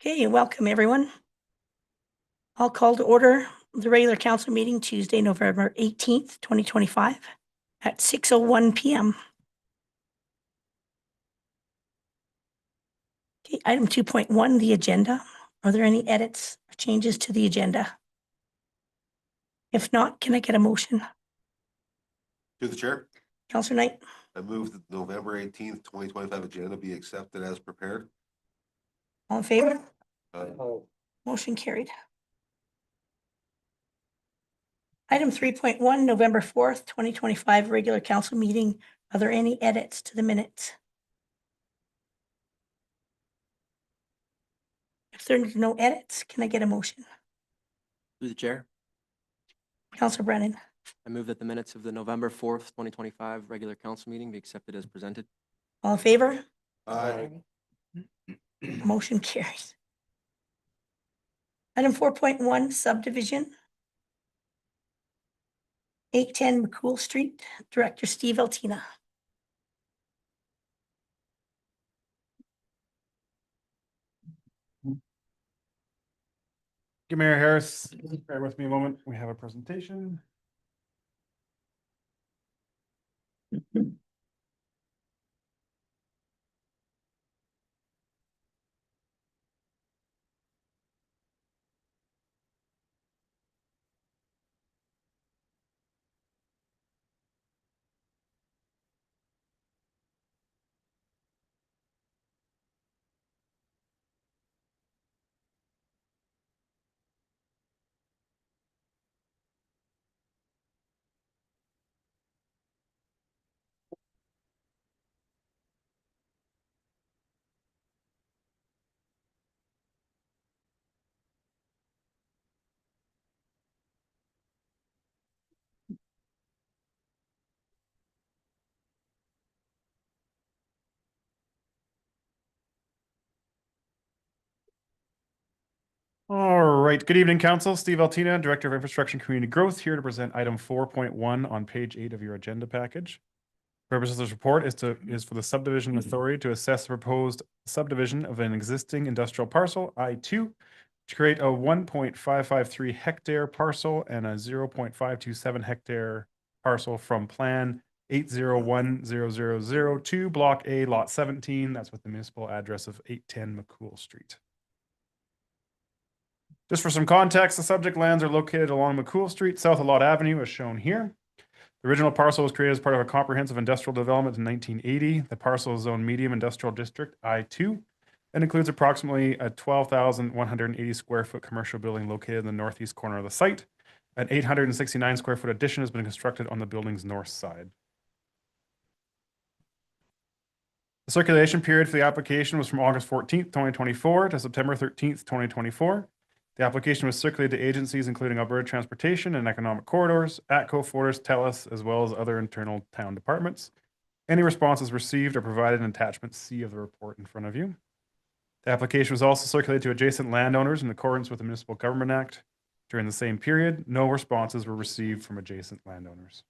Okay, welcome everyone. I'll call to order the regular council meeting Tuesday, November 18th, 2025 at 6:01 p.m. Okay, item 2.1, the agenda. Are there any edits or changes to the agenda? If not, can I get a motion? To the chair, Councillor Knight, I move that November 18th, 2025 agenda be accepted as prepared. all in favor? Aye. Motion carried. Item 3.1, November 4th, 2025 regular council meeting. Are there any edits to the minutes? If there's no edits, can I get a motion? Through the chair, Councillor Brennan, I move that the minutes of the November 4th, 2025 regular council meeting be accepted as presented. all in favor? Aye. Motion carries. Item 4.1, subdivision. 810 McCool Street, Director Steve Altina. Mayor Harris, bear with me a moment. We have a presentation. All right. Good evening, Council. Steve Altina, Director of Infrastructure and Community Growth, here to present item 4.1 on page 8 of your agenda package. The purpose of this report is for the subdivision authority to assess the proposed subdivision of an existing industrial parcel, I2, to create a 1.553 hectare parcel and a 0.527 hectare parcel from Plan 8010002, Block A, Lot 17. That's with the municipal address of 810 McCool Street. Just for some context, the subject lands are located along McCool Street, south of Lot Avenue, as shown here. The original parcel was created as part of a comprehensive industrial development in 1980. The parcel is zoned medium industrial district I2 and includes approximately a 12,180 square foot commercial building located in the northeast corner of the site. An 869 square foot addition has been constructed on the building's north side. The circulation period for the application was from August 14th, 2024 to September 13th, 2024. The application was circulated to agencies including Alberta Transportation and Economic Corridors, ATCO, Fortis, TELUS, as well as other internal town departments. Any responses received are provided in attachment C of the report in front of you. The application was also circulated to adjacent landowners in accordance with the Municipal Government Act. During the same period, no responses were received from adjacent landowners.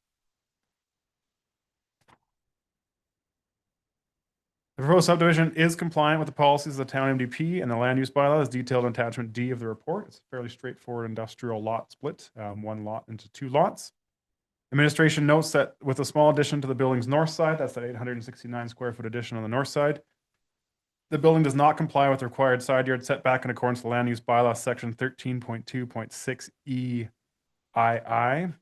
The proposed subdivision is compliant with the policies of the town MDP and the land use bylaw as detailed in attachment D of the report. It's a fairly straightforward industrial lot split, one lot into two lots. Administration notes that with a small addition to the building's north side, that's that 869 square foot addition on the north side, the building does not comply with the required side yard setback in accordance with the land use bylaw section 13.2.6 EII.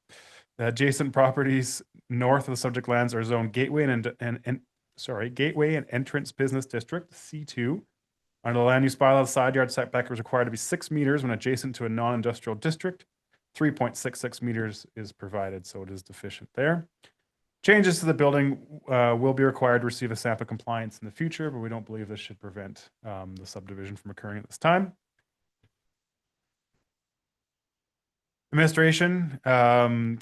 The adjacent properties north of the subject lands are zoned gateway Gateway and Entrance Business District, C2. Under the land use bylaw, the side yard setback is required to be 6 meters when adjacent to a non-industrial district. 3.66 meters is provided, so it is deficient there. Changes to the building will be required to receive a stamp of compliance in the future, but we don't believe this should prevent the subdivision from occurring at this time. Administration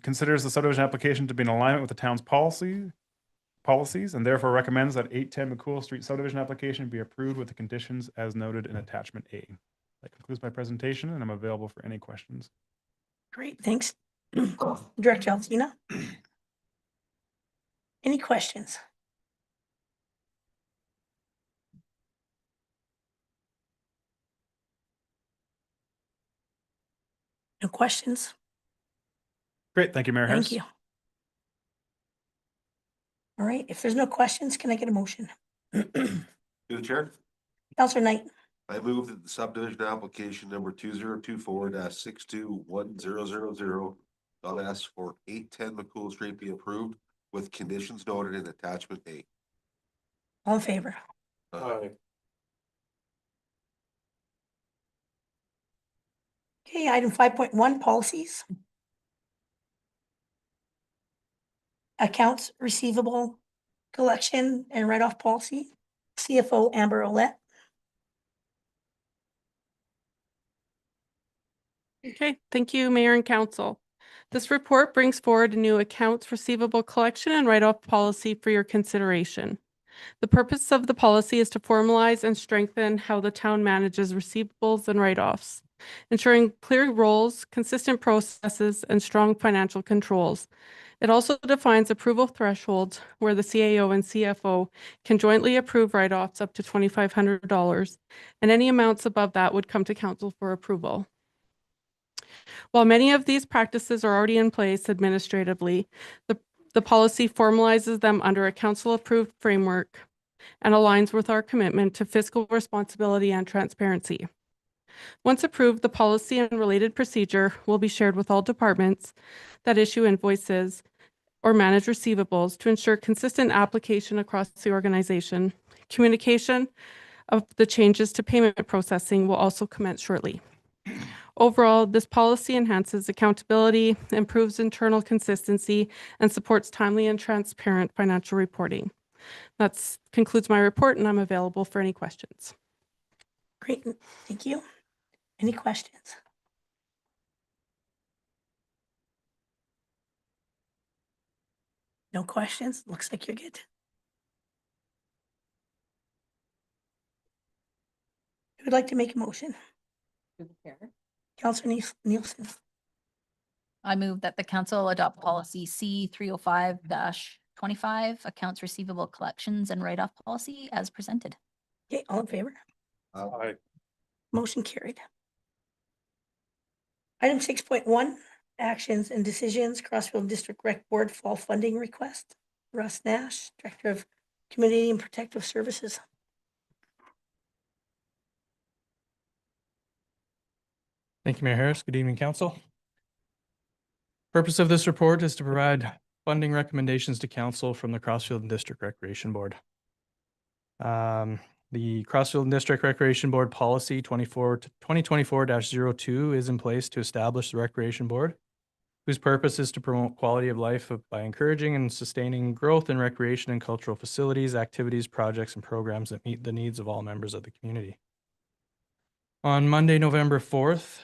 considers the subdivision application to be in alignment with the town's policies and therefore recommends that 810 McCool Street subdivision application be approved with the conditions as noted in attachment A. That concludes my presentation, and I'm available for any questions. great, thanks. Director Altina. Any questions? No questions? Great. Thank you, Mayor Harris. Thank you. All right, if there's no questions, can I get a motion? Through the chair, Counselor Knight, I move that the subdivision application number 2024-621000.s for 810 McCool Street be approved with conditions noted in attachment A. all in favor? Okay, item 5.1, policies. Accounts receivable collection and write-off policy. CFO Amber Olette. Okay, thank you, Mayor and Council. This report brings forward a new accounts receivable collection and write-off policy for your consideration. The purpose of the policy is to formalize and strengthen how the town manages receivables and write-offs, ensuring clear roles, consistent processes, and strong financial controls. It also defines approval thresholds where the CAO and CFO can jointly approve write-offs up to $2,500, and any amounts above that would come to council for approval. While many of these practices are already in place administratively, the policy formalizes them under a council-approved framework and aligns with our commitment to fiscal responsibility and transparency. Once approved, the policy and related procedure will be shared with all departments that issue invoices or manage receivables to ensure consistent application across the organization. Communication of the changes to payment processing will also commence shortly. Overall, this policy enhances accountability, improves internal consistency, and supports timely and transparent financial reporting. That concludes my report, and I'm available for any questions. Great, thank you. Any questions? No questions? Looks like you're good. Who would like to make a motion? Counselor Nielsen, I move that the council adopt policy C 305-25, accounts receivable collections and write-off policy as presented. okay, all in favor? Aye. Motion carried. Item 6.1, actions and decisions, Crossfield District Rec Board Fall Funding Request. Russ Nash, Director of Community and Protective Services. Thank you, Mayor Harris. Good evening, council. Purpose of this report is to provide funding recommendations to council from the Crossfield District Recreation Board. The Crossfield District Recreation Board Policy 2024-02 is in place to establish the Recreation Board, whose purpose is to promote quality of life by encouraging and sustaining growth in recreation and cultural facilities, activities, projects, and programs that meet the needs of all members of the community. On Monday, November 4th,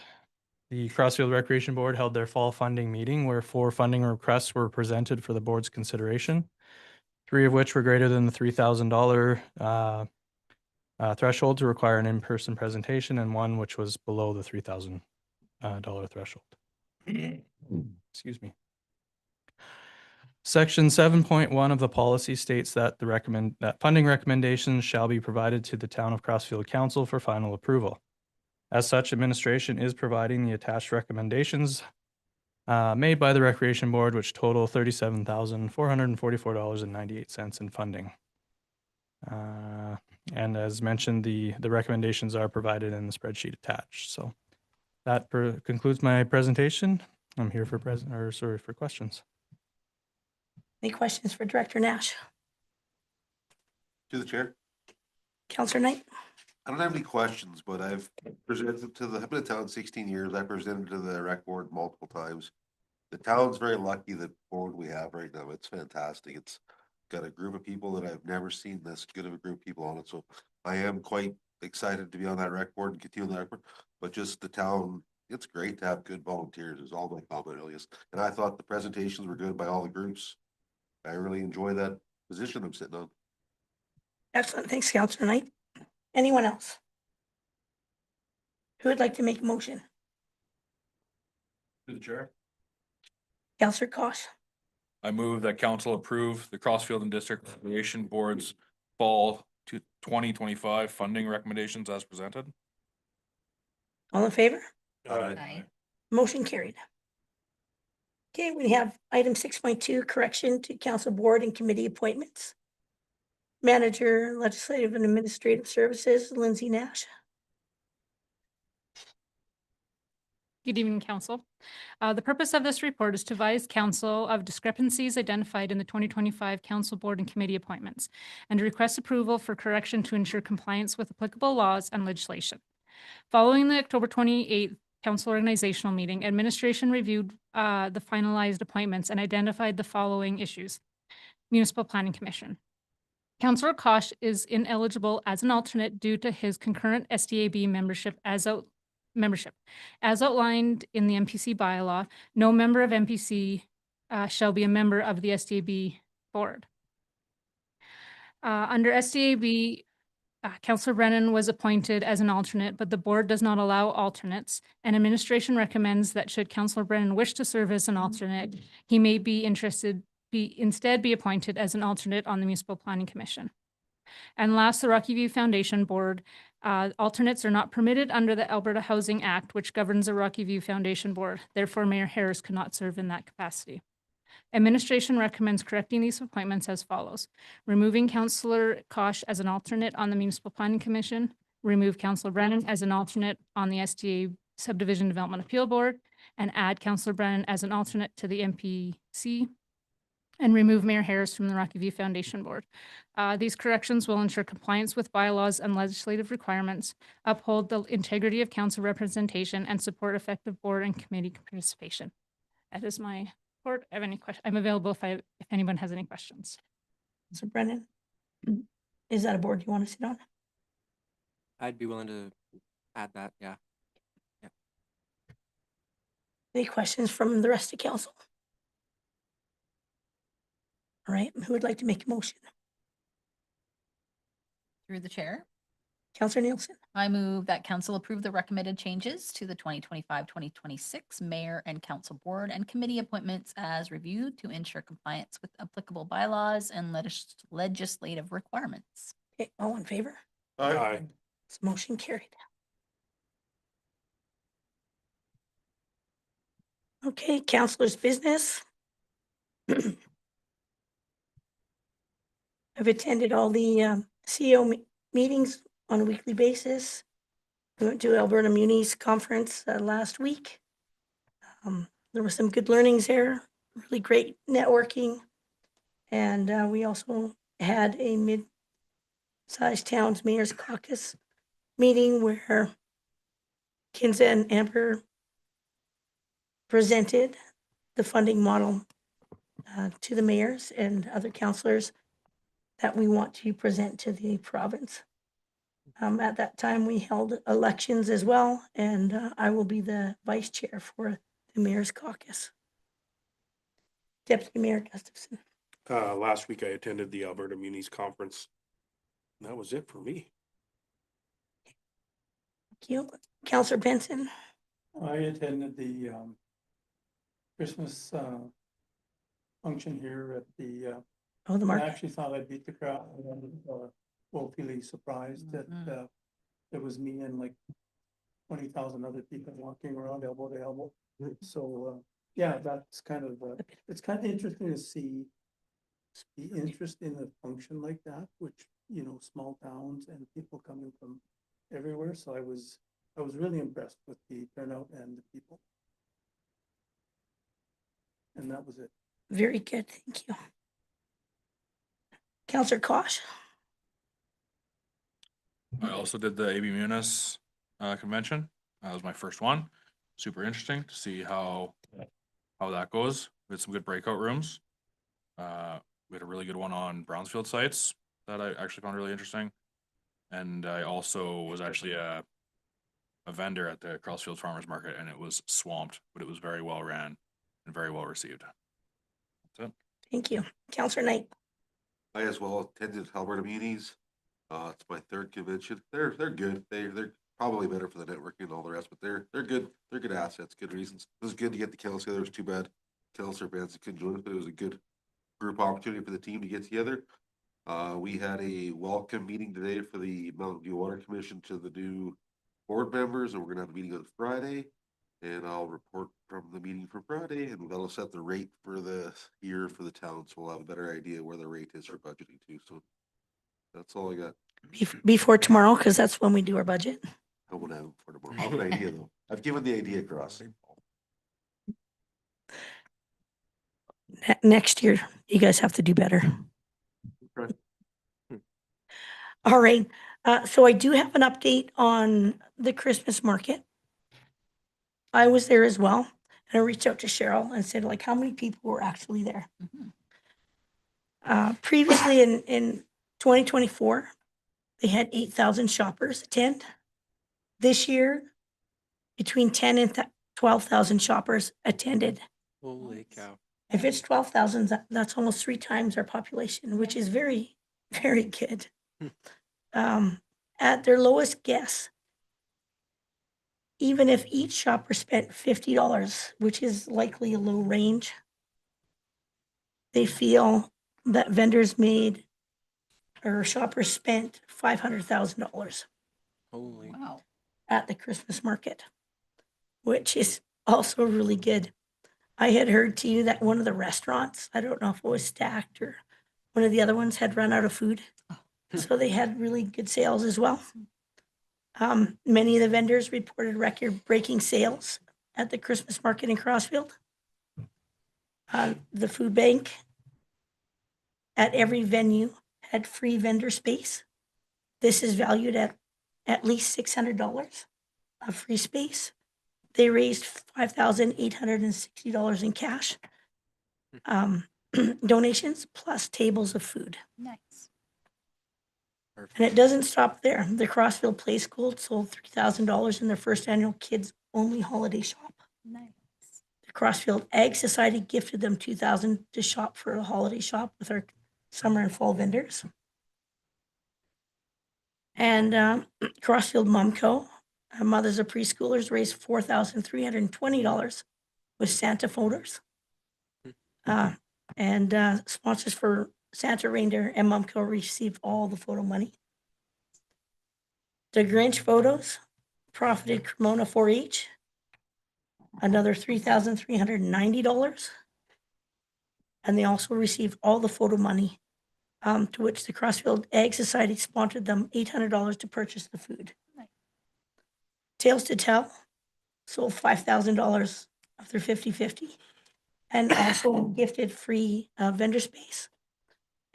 the Crossfield Recreation Board held their fall funding meeting where 4 funding requests were presented for the board's consideration, 3 of which were greater than the $3,000 threshold to require an in-person presentation, and 1 which was below the $3,000 threshold. Excuse me. Section 7.1 of the policy states that that funding recommendations shall be provided to the Town of Crossfield Council for final approval. As such, administration is providing the attached recommendations made by the Recreation Board, which total $37,444.98 in funding. And as mentioned, the recommendations are provided in the spreadsheet attached. So that concludes my presentation. I'm here for questions. Any questions for Director Nash? To the chair. Counselor Knight? I don't have any questions, but I've presented to I've been in town 16 years. I presented to the rec board multiple times. The town's very lucky that board we have right now. It's fantastic. It's got a group of people that I've never seen this good of a group of people on it. So I am quite excited to be on that rec board and continue on that rec board. But just the town, it's great to have good volunteers is all my comment really is. And I thought the presentations were good by all the groups. I really enjoy that position I'm sitting on. Excellent. Thanks, Counselor Knight. Anyone else? Who would like to make a motion? To the chair. Counselor Koss, I move that council approve the Crossfield and District Recreation Board's fall to 2025 funding recommendations as presented. all in favor? Aye. Motion carried. Okay, we have item 6.2, correction to council board and committee appointments. Manager, Legislative and Administrative Services, Lindsay Nash. Good evening, council. The purpose of this report is to advise council of discrepancies identified in the 2025 council board and committee appointments and to request approval for correction to ensure compliance with applicable laws and legislation. Following the October 28th council organizational meeting, administration reviewed the finalized appointments and identified the following issues. Municipal Planning Commission. Councillor Kosh is ineligible as an alternate due to his concurrent SDAB membership. As outlined in the MPC bylaw, no member of MPC shall be a member of the SDAB board. Under SDAB, Councillor Brennan was appointed as an alternate, but the board does not allow alternates, and administration recommends that should Councillor Brennan wish to serve as an alternate, he may instead be appointed as an alternate on the Municipal Planning Commission. And last, the Rocky View Foundation Board. Alternates are not permitted under the Alberta Housing Act, which governs the Rocky View Foundation Board. Therefore, Mayor Harris could not serve in that capacity. Administration recommends correcting these appointments as follows. Removing Councillor Kosh as an alternate on the Municipal Planning Commission. Remove Councillor Brennan as an alternate on the SDA Subdivision Development Appeal Board. And add Councillor Brennan as an alternate to the MPC. And remove Mayor Harris from the Rocky View Foundation Board. These corrections will ensure compliance with bylaws and legislative requirements, uphold the integrity of council representation, and support effective board and committee participation. That is my report. I have any questions? I'm available if anyone has any questions. So Brennan, is that a board you want to sit on? I'd be willing to add that, yeah. Any questions from the rest of council? All right, who would like to make a motion? Through the chair, Councillor Nielsen. I move that council approve the recommended changes to the 2025-2026 mayor and council board and committee appointments as reviewed to ensure compliance with applicable bylaws and legislative requirements. Okay, all in favor? Aye. This motion carried. Okay, councilor's business. I've attended all the CEO meetings on a weekly basis. We went to Alberta Munis Conference last week. There were some good learnings there, really great networking. And we also had a mid-sized towns mayor's caucus meeting where Kinza and Amber presented the funding model to the mayors and other councillors that we want to present to the province. At that time, we held elections as well, and I will be the vice chair for the mayor's caucus. Deputy Mayor Gustafson. Last week I attended the Alberta Munis Conference. And that was it for me. Thank you. Councillor Benson. I attended the Christmas function here at the Oh, the I market. actually thought I'd beat the crowd. I was woefully surprised that it was me and like 20,000 other people walking around elbow to elbow. So yeah, that's kind of it's kind of interesting to see the interest in a function like that, which, you know, small towns and people coming from everywhere. So I was really impressed with the turnout and the people. And that was it. Very good, thank you. Councillor Kosh. I also did the AB Munis convention. That was my first one. Super interesting to see how that goes. We had some good breakout rooms. We had a really good one on brownfield sites that I actually found really interesting. And I also was actually a vendor at the Crossfield Farmers Market, and it was swamped, but it was very well ran and very well received. That's it. Thank you. Councillor Knight. I as well attended Alberta Munis. It's my third convention. They're good. They're probably better for the networking and all the rest, but they're good. They're good assets, good reasons. It was good to get the council together. It was too bad Councillor Benson couldn't join us, but it was a good group opportunity for the team to get together. We had a welcome meeting today for the Mountain View Water Commission to the new board members, and we're gonna have a meeting on Friday. And I'll report from the meeting for Friday, and that'll set the rate for the year for the town, so we'll have a better idea where the rate is for budgeting too, so. That's all I got. Before tomorrow, because that's when we do our budget. I won't have it for tomorrow. I have an idea though. I've given the idea across. Next year, you guys have to do better. Okay. All right, so I do have an update on the Christmas market. I was there as well, and I reached out to Cheryl and said, like, how many people were actually there? Mhm. Previously in 2024, they had 8,000 shoppers attend. This year, between 10 and 12,000 shoppers attended. Holy cow. If it's 12,000, that's almost 3 times our population, which is very, very good. At their lowest guess, even if each shopper spent $50, which is likely a low range, they feel that vendors made or shoppers spent $500,000 Holy. Wow. at the Christmas market, which is also really good. I had heard too that one of the restaurants, I don't know if it was Stacked or one of the other ones, had run out of food. So they had really good sales as well. Many of the vendors reported record-breaking sales at the Christmas market in Crossfield. The food bank at every venue had free vendor space. This is valued at least $600 of free space. They raised $5,860 in cash, donations plus tables of food. Nice. Perfect. And it doesn't stop there. The Crossfield Play School sold $3,000 in their first annual kids only holiday shop. Nice. The Crossfield Ag Society gifted them $2,000 to shop for a holiday shop with our summer and fall vendors. And Crossfield Mumco, mothers of preschoolers, raised $4,320 with Santa photos. And sponsors for Santa Reindeer and Mumco received all the photo money. The Grinch photos profited Cremona 4-H another $3,390. And they also received all the photo money, to which the Crossfield Ag Society sponsored them $800 to purchase the food. Nice. Tales to Tell sold $5,000 of their 50/50 and also gifted free vendor space.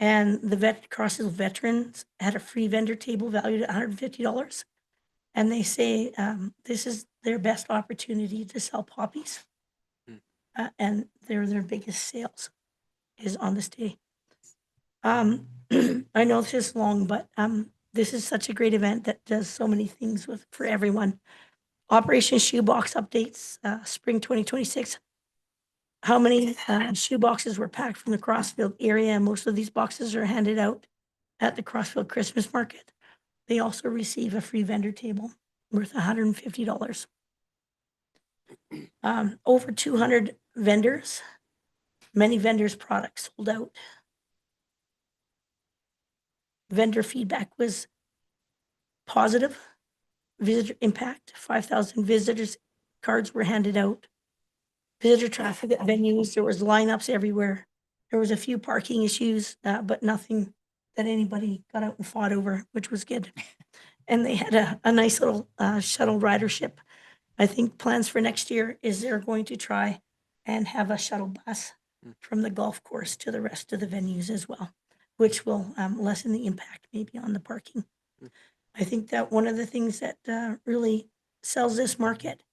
And the Crossfield veterans had a free vendor table valued at $150. And they say this is their best opportunity to sell poppies. And their biggest sales is on this day. I know this is long, but this is such a great event that does so many things for everyone. Operation Shoebox updates, spring 2026. How many shoe boxes were packed from the Crossfield area? And most of these boxes are handed out at the Crossfield Christmas market. They also receive a free vendor table worth $150. Over 200 vendors, many vendors' products sold out. Vendor feedback was positive. Visitor impact, 5,000 visitors cards were handed out. Visitor traffic at venues, there was lineups everywhere. There was a few parking issues, but nothing that anybody got out and fought over, which was good. And they had a nice little shuttle ridership. I think plans for next year is they're going to try and have a shuttle bus from the golf course to the rest of the venues as well, which will lessen the impact maybe on the parking. I think that one of the things that really sells this market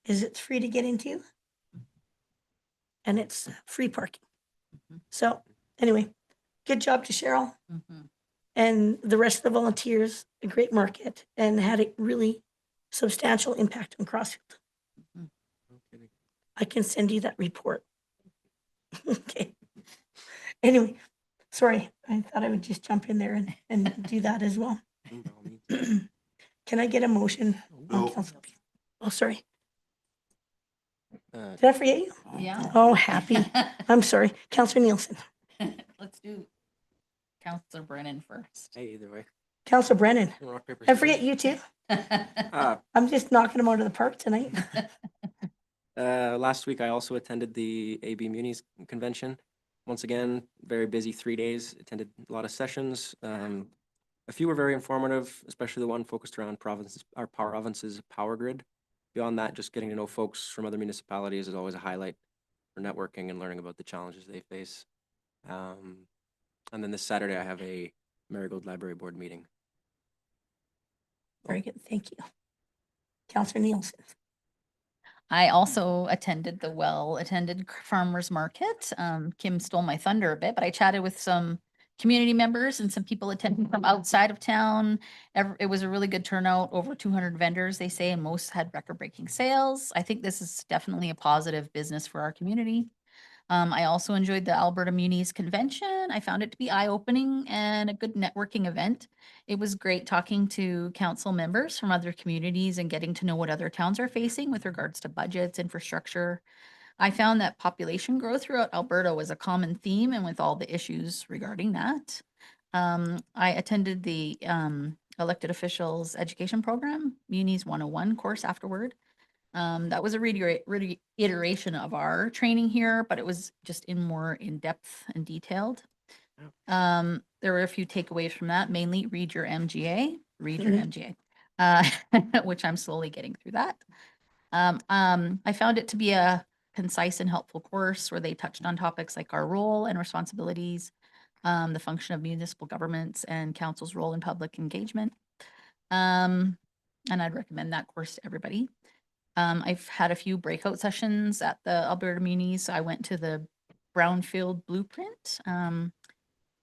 is it's free to get into and it's free parking. So anyway, good job to Cheryl Mhm. and the rest of the volunteers, a great market, and had a really substantial impact on Crossfield. No kidding. I can send you that report. Okay. Anyway, sorry, I thought I would just jump in there and do that as well. By all means. Can I get a motion on No. council? Oh, sorry. Uh, Did I forget you? Yeah. Oh, happy. I'm sorry. Councillor Nielsen. Let's do Counselor Brennan first. Hey, either way. Councillor Brennan. Rock, paper, I forget you too. scissors. I'm just knocking them out of the park tonight. Last week, I also attended the AB Munis Convention. Once again, very busy 3 days, attended a lot of sessions. A few were very informative, especially the one focused around our province's power grid. Beyond that, just getting to know folks from other municipalities is always a highlight for networking and learning about the challenges they face. And then this Saturday, I have a Marigold Library Board meeting. Very good, thank you. Counselor Nielsen. I also attended the well-attended farmers market. Kim stole my thunder a bit, but I chatted with some community members and some people attending from outside of town. It was a really good turnout, over 200 vendors, they say, and most had record-breaking sales. I think this is definitely a positive business for our community. I also enjoyed the Alberta Munis Convention. I found it to be eye-opening and a good networking event. It was great talking to council members from other communities and getting to know what other towns are facing with regards to budgets, infrastructure. I found that population growth throughout Alberta was a common theme, and with all the issues regarding that. I attended the elected officials education program, Munis 101 course afterward. That was a reiteration of our training here, but it was just more in depth and detailed. There were a few takeaways from that, mainly read your MGA, which I'm slowly getting through that. I found it to be a concise and helpful course where they touched on topics like our role and responsibilities, the function of municipal governments and council's role in public engagement. And I'd recommend that course to everybody. I've had a few breakout sessions at the Alberta Munis. I went to the Brownfield Blueprint.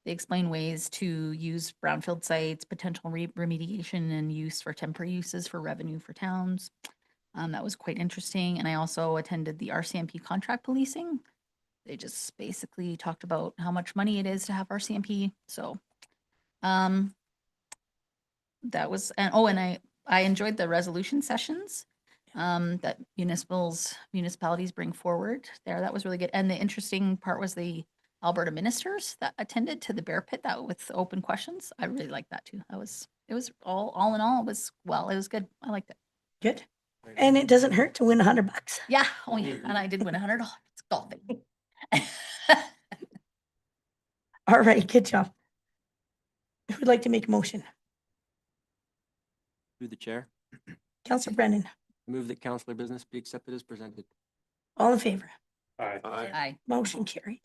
They explain ways to use brownfield sites, potential remediation and use for temporary uses for revenue for towns. That was quite interesting. And I also attended the RCMP contract policing. They just basically talked about how much money it is to have RCMP. So that was, and I enjoyed the resolution sessions that municipalities bring forward there. That was really good. And the interesting part was the Alberta ministers that attended to the Bear Pit that with open questions. I really liked that too. It was all in all, it was good. I liked it. Good. And it doesn't hurt to win $100. Yeah. Oh yeah. And I did win $100 golfing. All right, good job. Who would like to make a motion? Through the chair, Counselor Brennan, move that councillor business be accepted as presented. all in favor? Aye. Aye. Motion carried.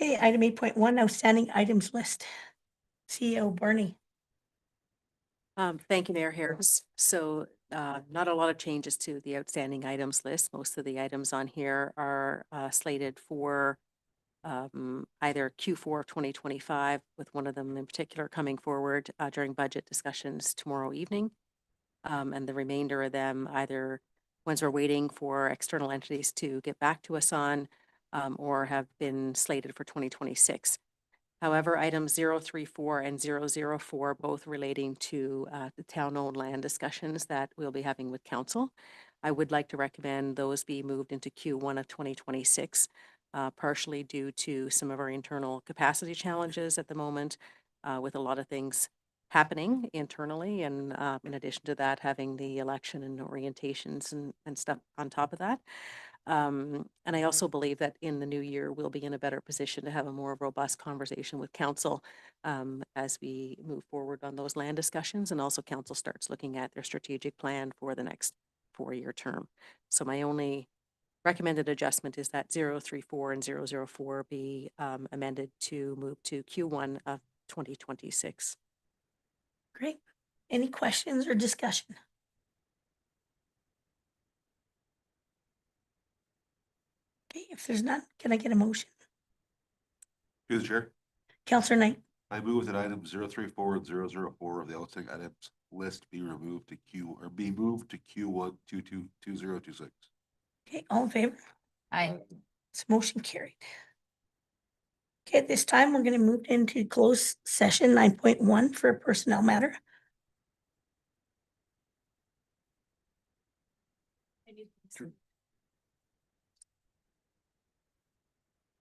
Okay, item 8.1, outstanding items list. CEO Barney. Thank you, Mayor Harris. So not a lot of changes to the outstanding items list. Most of the items on here are slated for either Q4 of 2025, with one of them in particular coming forward during budget discussions tomorrow evening. And the remainder of them, either ones we're waiting for external entities to get back to us on or have been slated for 2026. However, items 034 and 004, both relating to the town-owned land discussions that we'll be having with council. I would like to recommend those be moved into Q1 of 2026, partially due to some of our internal capacity challenges at the moment, with a lot of things happening internally. And in addition to that, having the election and orientations and stuff on top of that. And I also believe that in the new year, we'll be in a better position to have a more robust conversation with council as we move forward on those land discussions, and also council starts looking at their strategic plan for the next 4-year term. So my only recommended adjustment is that 034 and 004 be amended to move to Q1 of 2026. Great. Any questions or discussion? Okay, if there's none, can I get a motion? Through the chair, Counselor Knight, I move that items 034 and 004 of the outstanding items list be moved to Q1 2026. okay, all in favor? Aye. This motion carried. Okay, at this time, we're going to move into closed session 9.1 for a personnel matter.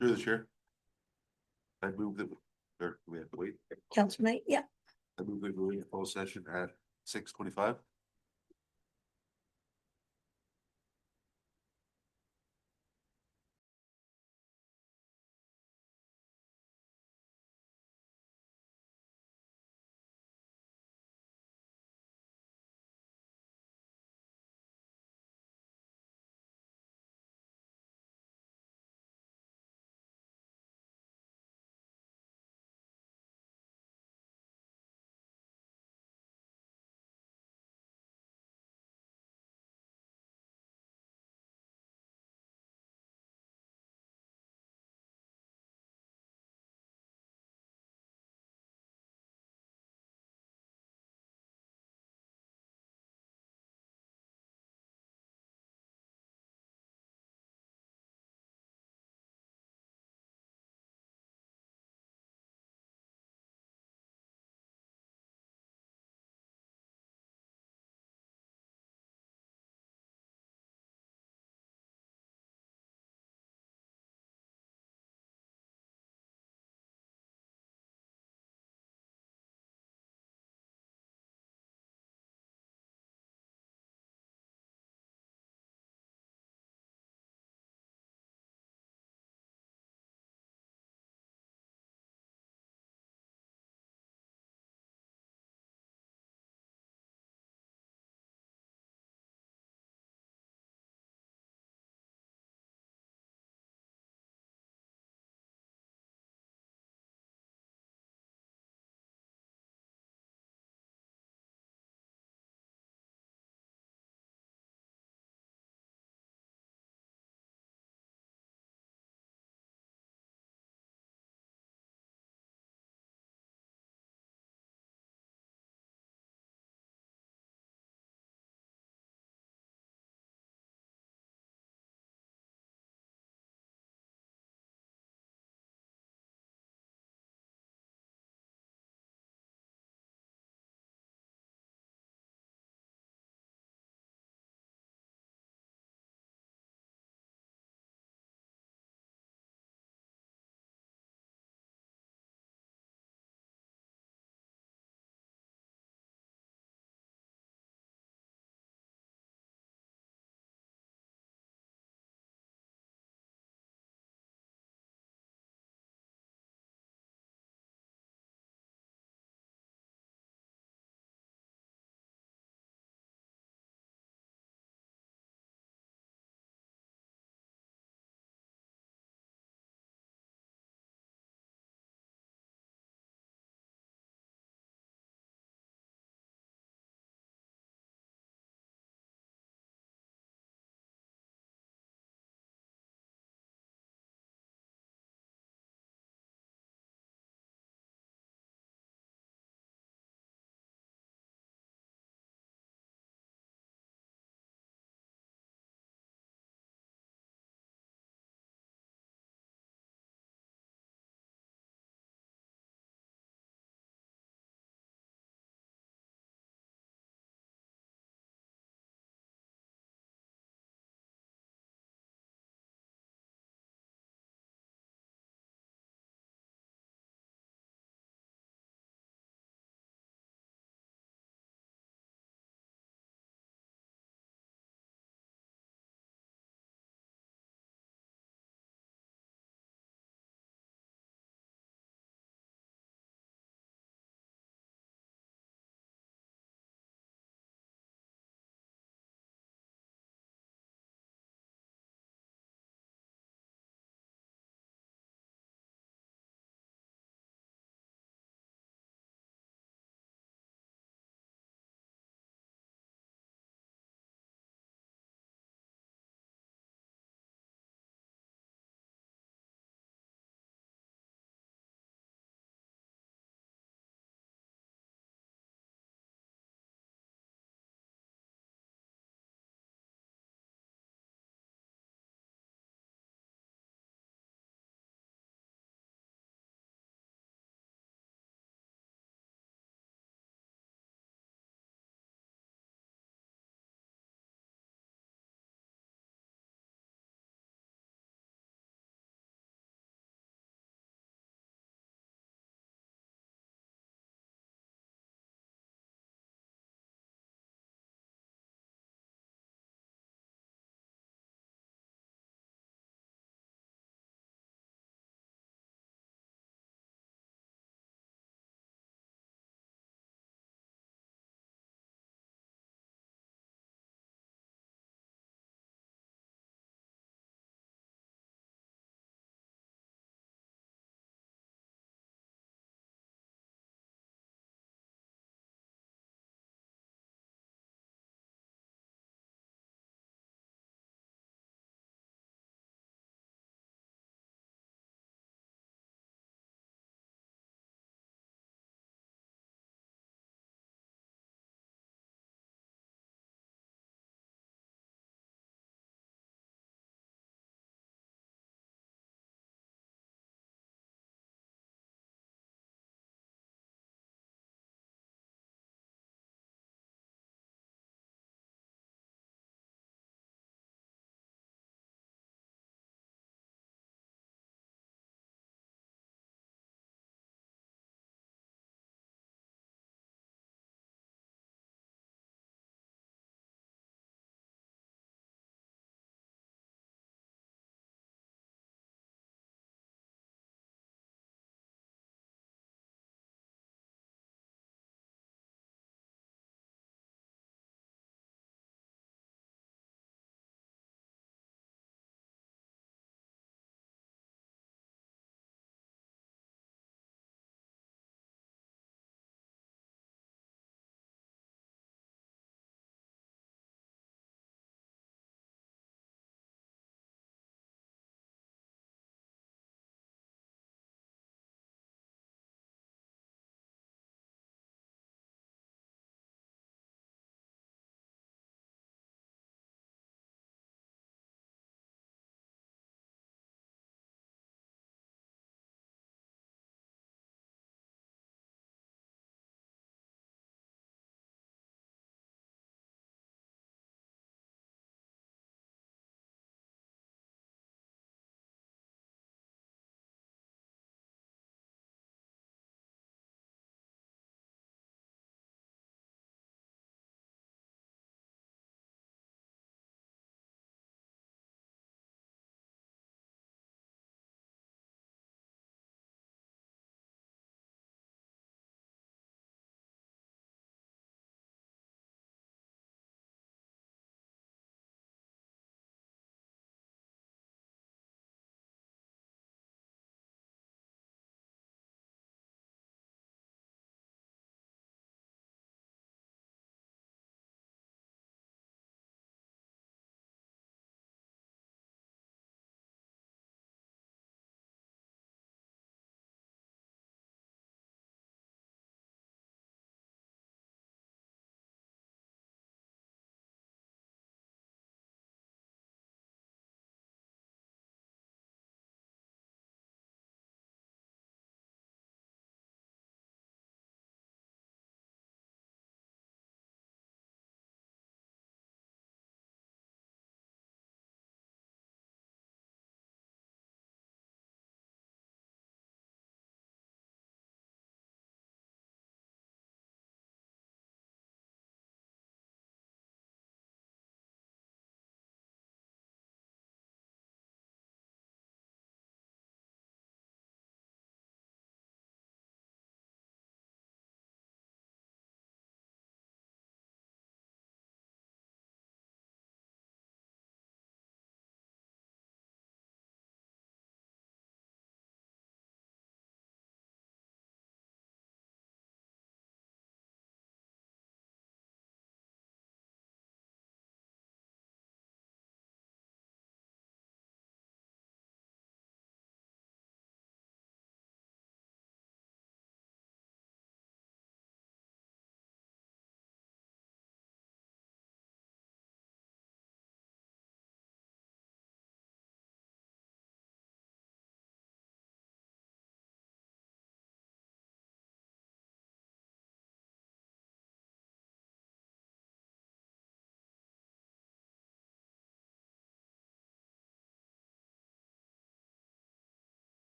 Through the chair, I move that, or do we have to wait? Counselor Knight, yeah. I move that we go into closed session at 6:25.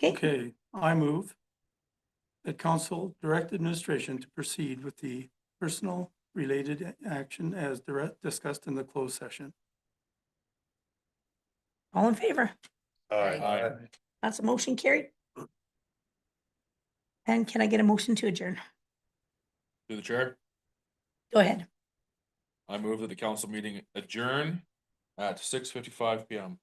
Okay, Okay, I move that council direct administration to proceed with the personal related action as discussed in the closed session. all in favor? Aye. That's a motion carried. And can I get a motion to adjourn? To the chair, Go ahead. I move that the council meeting adjourn at 6:55 PM.